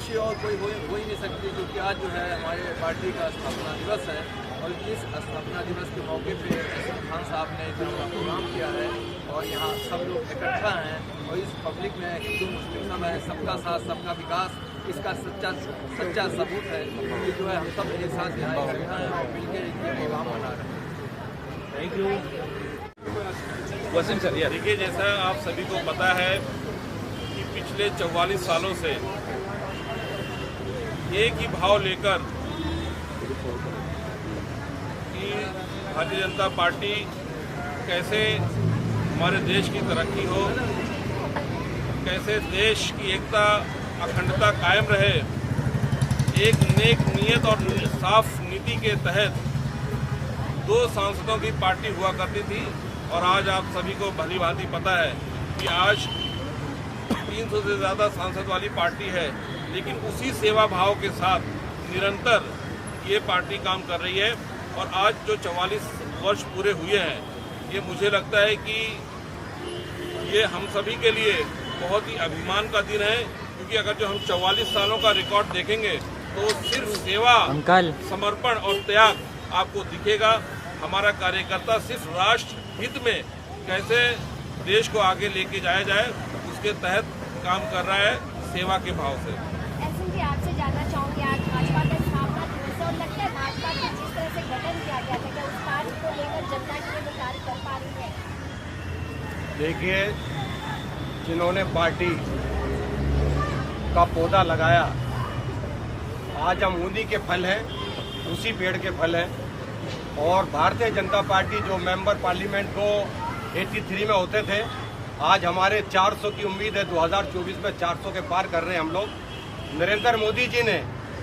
खुशी और कोई हो ही नहीं सकती, क्योंकि आज जो है हमारे पार्टी का स्थापना दिवस है और इस स्थापना दिवस के मौके पे एहसान खान साहब ने इतना बड़ा प्रोग्राम किया है और यहाँ सब लोग इकट्ठा हैं और इस पब्लिक में हिंदू मुस्लिम सब है, सबका साथ सबका विकास इसका सच्चा सबूत है कि जो है हम सब एक साथ यहाँ इकट्ठा हैं और मिलकर ये प्रोग्राम मना रहे हैं। Thank you Wasim sir. देखिए, जैसा आप सभी को पता है कि पिछले 44 सालों से एक ही भाव लेकर कि भारतीय जनता पार्टी कैसे हमारे देश की तरक्की हो, कैसे देश की एकता अखंडता कायम रहे, एक नेक नीयत और साफ नीति के तहत 2 सांसदों की पार्टी हुआ करती थी और आज आप सभी को भली भांति पता है कि आज 300 से ज़्यादा सांसद वाली पार्टी है, लेकिन उसी सेवा भाव के साथ निरंतर ये पार्टी काम कर रही है। और आज जो 44 वर्ष पूरे हुए हैं, ये मुझे लगता है कि ये हम सभी के लिए बहुत ही अभिमान का दिन है, क्योंकि अगर जो हम 44 सालों का रिकॉर्ड देखेंगे तो सिर्फ सेवा, समर्पण और त्याग आपको दिखेगा। हमारा कार्यकर्ता सिर्फ राष्ट्र हित में कैसे देश को आगे लेके जाया जाए उसके तहत काम कर रहा है, सेवा के भाव से। एसएम जी, आपसे जानना चाहूँगी, आज भाजपा का स्थापना दिवस और लगता है भाजपा का जिस तरह से गठन किया गया था, क्या उस कार्य को लेकर जनता के लिए कार्य कर पा रही है? देखिए, जिन्होंने पार्टी का पौधा लगाया, आज हम उन्हीं के फल हैं, उसी पेड़ के फल हैं। और भारतीय जनता पार्टी जो मेंबर पार्लियामेंट को 83 में होते थे, आज हमारे 400 की उम्मीद है। 2024 में 400 के पार कर रहे हैं हम लोग। नरेंद्र मोदी जी ने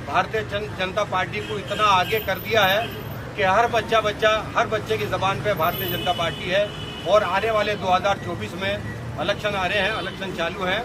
भारतीय जनता पार्टी को इतना आगे कर दिया है कि हर बच्चे की ज़बान पे भारतीय जनता पार्टी है। और आने वाले 2024 में इलेक्शन आ रहे हैं, इलेक्शन चालू हैं,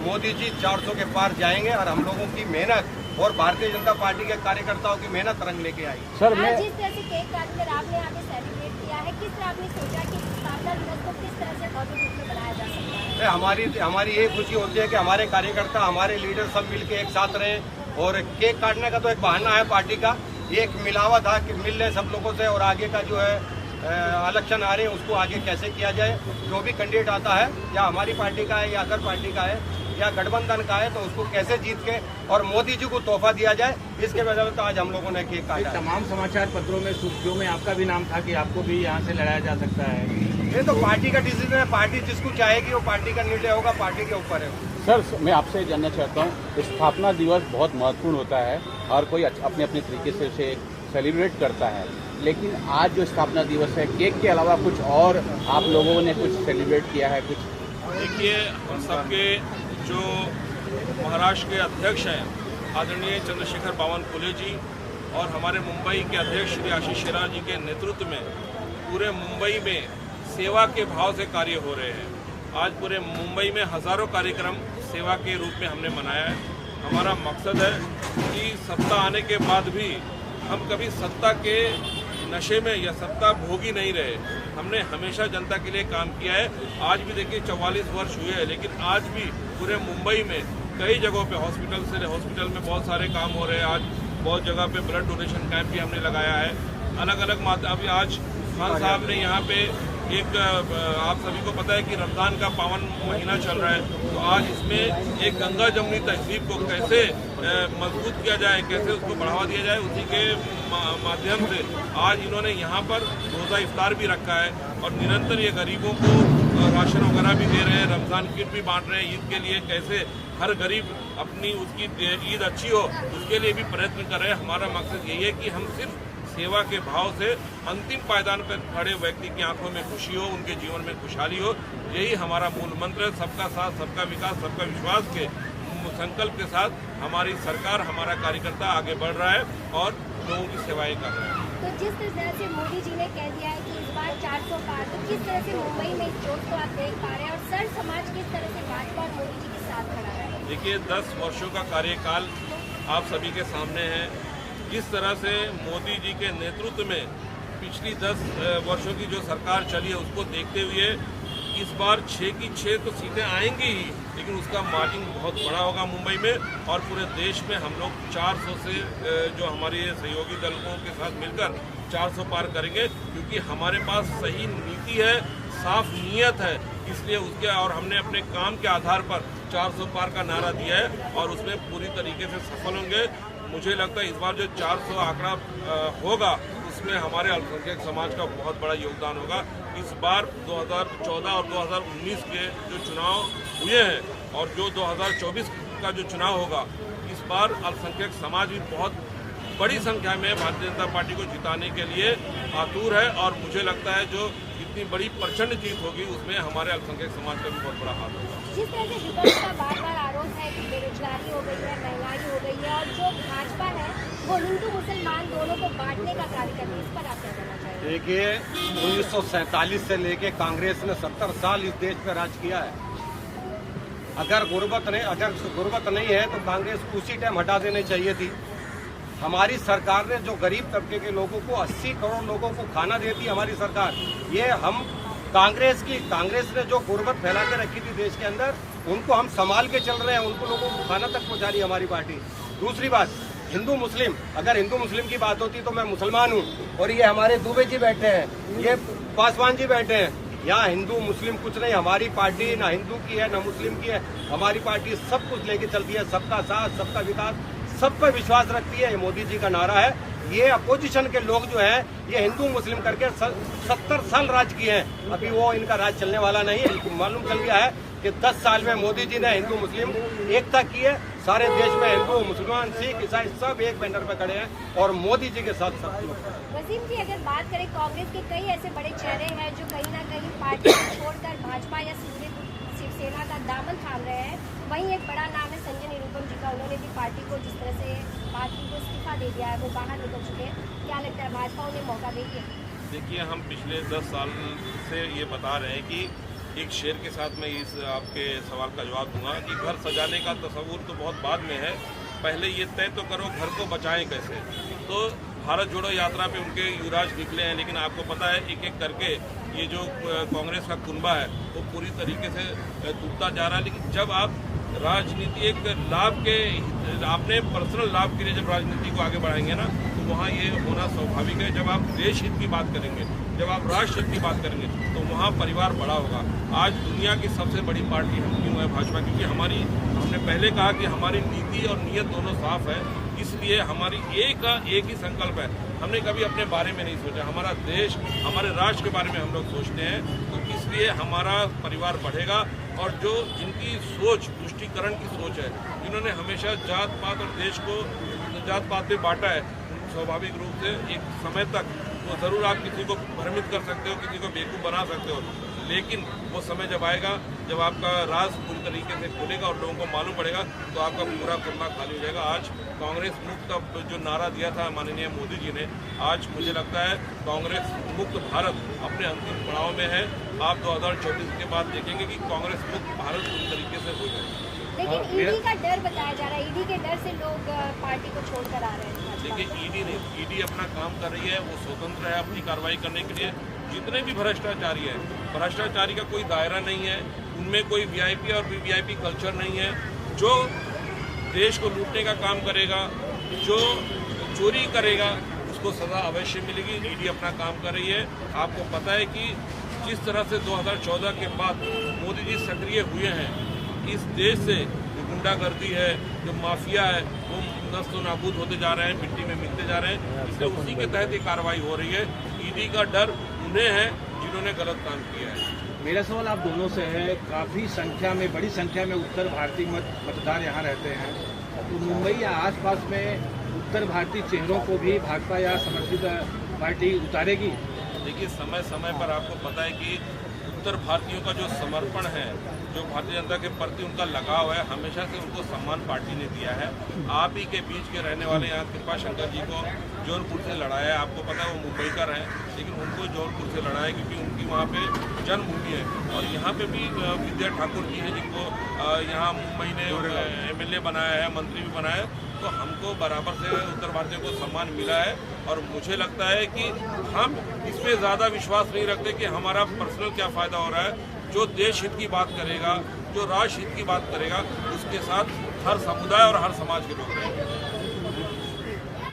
मोदी जी 400 के पार जाएंगे और हम लोगों की मेहनत और भारतीय जनता पार्टी के कार्यकर्ताओं की मेहनत रंग लेके आई। सर, मैं जिस तरह से केक काटकर आपने यहाँ पे सेलिब्रेट किया है, किस तरह आपने सोचा कि स्थापना दिवस को किस तरह से भव्य रूप में बनाया जा सकता है? हमारी ये खुशी होती है कि हमारे कार्यकर्ता, हमारे लीडर सब मिलके एक साथ रहें। और केक काटने का तो एक बहाना है पार्टी का, ये एक मिलावा था कि मिल रहे सब लोगों से और आगे का जो है इलेक्शन आ रहे हैं उसको आगे कैसे किया जाए। जो भी कैंडिडेट आता है, या हमारी पार्टी का है या अदर पार्टी का है या गठबंधन का है, तो उसको कैसे जीत के और मोदी जी को तोहफा दिया जाए, इसके वजह से आज हम लोगों ने केक काटा। तमाम समाचार पत्रों में सुर्खियों में आपका भी नाम था कि आपको भी यहाँ से लड़ाया जा सकता है। ये तो पार्टी का डिसीजन है, पार्टी जिसको चाहेगी वो पार्टी का निर्णय होगा, पार्टी के ऊपर है। सर, मैं आपसे जानना चाहता हूँ, स्थापना दिवस बहुत महत्वपूर्ण होता है और कोई अपने अपने तरीके से उसे सेलिब्रेट करता है, लेकिन आज जो स्थापना दिवस है, केक के अलावा कुछ और आप लोगों ने कुछ सेलिब्रेट किया है? कुछ देखिए, हम सबके जो महाराष्ट्र के अध्यक्ष हैं आदरणीय चंद्रशेखर बावनकुले जी और हमारे मुंबई के अध्यक्ष श्री आशीष शेलार जी के नेतृत्व में पूरे मुंबई में सेवा के भाव से कार्य हो रहे हैं। आज पूरे मुंबई में हज़ारों कार्यक्रम सेवा के रूप में हमने मनाया है। हमारा मकसद है कि सत्ता आने के बाद भी हम कभी सत्ता के नशे में या सत्ता भोगी नहीं रहे। हमने हमेशा जनता के लिए काम किया है। आज भी देखिए 44 वर्ष हुए हैं, लेकिन आज भी पूरे मुंबई में कई जगहों पे हॉस्पिटल में बहुत सारे काम हो रहे हैं। आज बहुत जगह पे ब्लड डोनेशन कैंप भी हमने लगाया है। अलग अलग अभी आज खान साहब ने यहाँ पे एक, आप सभी को पता है कि रमज़ान का पावन महीना चल रहा है, तो आज इसमें एक गंगा जमुनी तहजीब को कैसे मजबूत किया जाए, कैसे उसको बढ़ावा दिया जाए, उसी के माध्यम से आज इन्होंने यहाँ पर रोज़ा इफ्तार भी रखा है और निरंतर ये गरीबों को राशन वगैरह भी दे रहे हैं, रमज़ान किट भी बांट रहे हैं। ईद के लिए कैसे हर गरीब अपनी उसकी ईद अच्छी हो उसके लिए भी प्रयत्न कर रहे हैं। हमारा मकसद यही है कि हम सिर्फ सेवा के भाव से अंतिम पायदान पर खड़े व्यक्ति की आंखों में खुशी हो, उनके जीवन में खुशहाली हो, यही हमारा मूल मंत्र है। सबका साथ, सबका विकास, सबका विश्वास के संकल्प के साथ हमारी सरकार, हमारा कार्यकर्ता आगे बढ़ रहा है और लोगों की सेवाएं कर रहा है। तो जिस तरह से मोदी जी ने कह दिया है कि इस बार 400 पार, तो किस तरह से मुंबई में इस जोश को आप देख पा रहे हैं और सर समाज किस तरह से भाजपा और मोदी जी के साथ खड़ा है? देखिए, 10 वर्षों का कार्यकाल आप सभी के सामने है। जिस तरह से मोदी जी के नेतृत्व में पिछली 10 वर्षों की जो सरकार चली है, उसको देखते हुए इस बार 6 की 6 तो सीटें आएंगी ही, लेकिन उसका मार्जिन बहुत बड़ा होगा मुंबई में। और पूरे देश में हम लोग 400 से जो हमारे सहयोगी दलों के साथ मिलकर 400 पार करेंगे, क्योंकि हमारे पास सही नीति है, साफ नीयत है, इसलिए उसके और हमने अपने काम के आधार पर 400 पार का नारा दिया है और उसमें पूरी तरीके से सफल होंगे। मुझे लगता है इस बार जो 400 आंकड़ा होगा उसमें हमारे अल्पसंख्यक समाज का बहुत बड़ा योगदान होगा। इस बार 2014 और 2019 के जो चुनाव हुए हैं और जो 2024 का जो चुनाव होगा, इस बार अल्पसंख्यक समाज भी बहुत बड़ी संख्या में भारतीय जनता पार्टी को जिताने के लिए आतुर है। और मुझे लगता है जो इतनी बड़ी प्रचंड जीत होगी उसमें हमारे अल्पसंख्यक समाज का भी बहुत बड़ा हाथ होगा। जिस तरह से विपक्ष का बार-बार आरोप है कि बेरोजगारी हो गई है, महंगाई हो गई है और जो भाजपा है वो हिंदू मुसलमान दोनों को बांटने का कार्य करती है, इस पर आप क्या कहना चाहिए? देखिए, 1947 से लेके कांग्रेस ने 70 साल इस देश पर राज किया है। अगर गुर्बत नहीं है तो कांग्रेस को उसी टाइम हटा देनी चाहिए थी। हमारी सरकार ने जो गरीब तबके के लोगों को 80 करोड़ लोगों को खाना देती हमारी सरकार, ये हम कांग्रेस ने जो गुर्बत फैला के रखी थी देश के अंदर, उनको हम संभाल के चल रहे हैं, उनको लोगों को खाना तक पहुंचा रही है हमारी पार्टी। दूसरी बात, हिंदू मुस्लिम, अगर हिंदू मुस्लिम की बात होती तो मैं मुसलमान हूँ और ये हमारे दुबे जी बैठे हैं, ये पासवान जी बैठे हैं। यहाँ हिंदू मुस्लिम कुछ नहीं, हमारी पार्टी ना हिंदू की है ना मुस्लिम की है, हमारी पार्टी सब कुछ लेके चलती है, सबका साथ, सबका विकास, सब पर विश्वास रखती है। ये मोदी जी का नारा है। ये अपोजिशन के लोग जो हैं ये हिंदू मुस्लिम करके 70 साल राज किए हैं, अभी वो इनका राज चलने वाला नहीं है। इनको मालूम चल गया है कि 10 साल में मोदी जी ने हिंदू मुस्लिम एकता की है। सारे देश में हिंदू मुसलमान सिख ईसाई सब एक बैनर पे खड़े हैं और मोदी जी के साथ सब लोग। वसीम जी, अगर बात करें कांग्रेस के कई ऐसे बड़े चेहरे हैं जो कहीं ना कहीं पार्टी को छोड़कर भाजपा या शिवसेना का दामन थाम रहे हैं, वहीं एक बड़ा नाम है संजय निरुपम जी का। उन्होंने भी पार्टी को जिस तरह से पार्टी को इस्तीफा दे दिया है, वो बाहर निकल चुके हैं। क्या लगता है भाजपा उन्हें मौका देगी? देखिए, हम पिछले 10 साल से ये बता रहे हैं कि एक शेर के साथ मैं इस आपके सवाल का जवाब दूंगा कि घर सजाने का तस्वुर तो बहुत बाद में है, पहले ये तय तो करो घर को बचाएं कैसे। तो भारत जोड़ो यात्रा पे उनके युवराज निकले हैं, लेकिन आपको पता है एक एक करके ये जो कांग्रेस का कुनबा है वो पूरी तरीके से टूटता जा रहा है। लेकिन जब आप राजनीति एक लाभ के, अपने पर्सनल लाभ के लिए जब राजनीति को आगे बढ़ाएंगे ना, तो वहाँ ये होना स्वाभाविक है। जब आप देश हित की बात करेंगे, जब आप राष्ट्र हित की बात करेंगे, तो वहाँ परिवार बड़ा होगा। आज दुनिया की सबसे बड़ी पार्टी हम क्यों है भाजपा, क्योंकि हमने पहले कहा कि हमारी नीति और नीयत दोनों साफ है, इसलिए हमारी एक ही संकल्प है। हमने कभी अपने बारे में नहीं सोचा, हमारा देश, हमारे राष्ट्र के बारे में हम लोग सोचते हैं, तो इसलिए हमारा परिवार बढ़ेगा। और जो जिनकी सोच तुष्टीकरण की सोच है, जिन्होंने हमेशा जात पात और देश को जात पात में बांटा है, स्वाभाविक रूप से एक समय तक तो ज़रूर आप किसी को भ्रमित कर सकते हो, किसी को बेवकूफ़ बना सकते हो, लेकिन वो समय जब आएगा, जब आपका राज पूरी तरीके से खुलेगा और लोगों को मालूम पड़ेगा, तो आपका पूरा कुनबा खाली हो जाएगा। आज कांग्रेस मुक्त जो नारा दिया था माननीय मोदी जी ने, आज मुझे लगता है कांग्रेस मुक्त भारत अपने अंतिम पड़ाव में है। आप 2024 के बाद देखेंगे कि कांग्रेस मुक्त भारत पूरी तरीके से हो जाएगी। लेकिन ईडी का डर बताया जा रहा है, ईडी के डर से लोग पार्टी को छोड़कर आ रहे हैं। देखिए, ईडी अपना काम कर रही है, वो स्वतंत्र है अपनी कार्रवाई करने के लिए। जितने भी भ्रष्टाचारी हैं, भ्रष्टाचारी का कोई दायरा नहीं है, उनमें कोई वीआईपी और वीवीआईपी कल्चर नहीं है। जो देश को लूटने का काम करेगा, जो चोरी करेगा, उसको सजा अवश्य मिलेगी। ईडी अपना काम कर रही है। आपको पता है कि जिस तरह से 2014 के बाद मोदी जी सक्रिय हुए हैं, इस देश से जो गुंडागर्दी है, जो माफिया है, वो नस्त नाबूद होते जा रहे हैं, मिट्टी में मिलते जा रहे हैं। इसलिए उसी के तहत ये कार्रवाई हो रही है। ईडी का डर उन्हें है जिन्होंने गलत काम किया है। मेरा सवाल आप दोनों से है, काफ़ी संख्या में, बड़ी संख्या में उत्तर भारतीय मतदार यहाँ रहते हैं, तो मुंबई या आसपास में उत्तर भारतीय चेहरों को भी भाजपा या समर्थित पार्टी उतारेगी? देखिए, समय समय पर आपको पता है कि उत्तर भारतीयों का जो समर्पण है, जो भारतीय जनता के प्रति उनका लगाव है, हमेशा से उनको सम्मान पार्टी ने दिया है। आप ही के बीच के रहने वाले यहाँ कृपा शंकर जी को जौनपुर से लड़ाया है। आपको पता है वो मुंबई का है, लेकिन उनको जौनपुर से लड़ाया क्योंकि उनकी वहाँ पे जन्मभूमि है। और यहाँ पे भी विद्या ठाकुर जी हैं, जिनको यहाँ मुंबई ने MLA बनाया है, मंत्री भी बनाया है। तो हमको बराबर से उत्तर भारतीयों को सम्मान मिला है। और मुझे लगता है कि हम इसमें ज़्यादा विश्वास नहीं रखते कि हमारा पर्सनल क्या फ़ायदा हो रहा है। जो देश हित की बात करेगा, जो राष्ट्र हित की बात करेगा, उसके साथ हर समुदाय और हर समाज के लोग रहेंगे।